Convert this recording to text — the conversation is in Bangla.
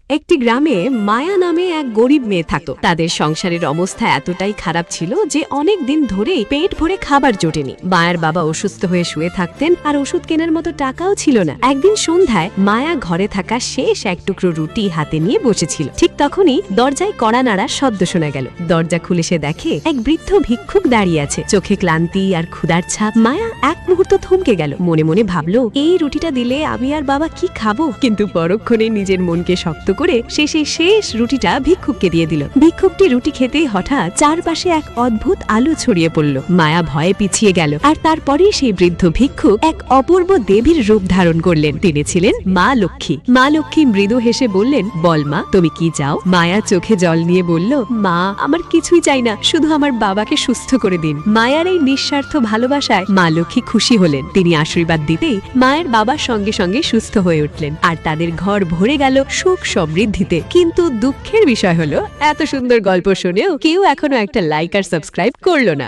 একটি গ্রামে মায়া নামে এক গরিব মেয়ে থাকত। তাদের সংসারের অবস্থা এতটাই খারাপ ছিল যে অনেক দিন ধরেই পেট ভরে খাবার জোটেনি। মায়ার বাবা অসুস্থ হয়ে শুয়ে থাকতেন আর ওষুধ কেনার মতো টাকাও ছিল না। একদিন সন্ধ্যায় মায়া ঘরে থাকা শেষ এক টুকরো রুটি হাতে নিয়ে বসেছিল। ঠিক তখনই দরজায় কড়া নাড়া শব্দ শোনা গেল। দরজা খুলে সে দেখে এক বৃদ্ধ ভিক্ষুক দাঁড়িয়ে আছে, চোখে ক্লান্তি আর ক্ষুধার ছাপ। মায়া এক মুহূর্ত থমকে গেল, মনে মনে ভাবলো এই রুটিটা দিলে আমি আর বাবা কি খাবো। কিন্তু পরক্ষণে নিজের মনকে শক্ত করে সে সেই শেষ রুটিটা ভিক্ষুককে দিয়ে দিল। ভিক্ষুকটি রুটি খেতেই হঠাৎ চারপাশে এক অদ্ভুত আলো ছড়িয়ে পড়ল। মায়া ভয়ে পিছিয়ে গেল, আর তারপরেই সেই বৃদ্ধ ভিক্ষুক এক অপূর্ব দেবীর রূপ ধারণ করলেন। তিনি ছিলেন মা লক্ষ্মী। মা লক্ষ্মী মৃদু হেসে বললেন, বল মা, তুমি কি চাও? মায়া চোখে জল নিয়ে বলল, মা, আমার কিছুই চাই না, শুধু আমার বাবাকে সুস্থ করে দিন। মায়ার এই নিঃস্বার্থ ভালোবাসায় মা লক্ষ্মী খুশি হলেন। তিনি আশীর্বাদ দিতেই মায়ের বাবার সঙ্গে সঙ্গে সুস্থ হয়ে উঠলেন, আর তাদের ঘর ভরে গেল সুখ সমৃদ্ধিতে। কিন্তু দুঃখের বিষয় হলো, এত সুন্দর গল্প শুনেও কেউ এখনো একটা লাইক আর সাবস্ক্রাইব করলো না।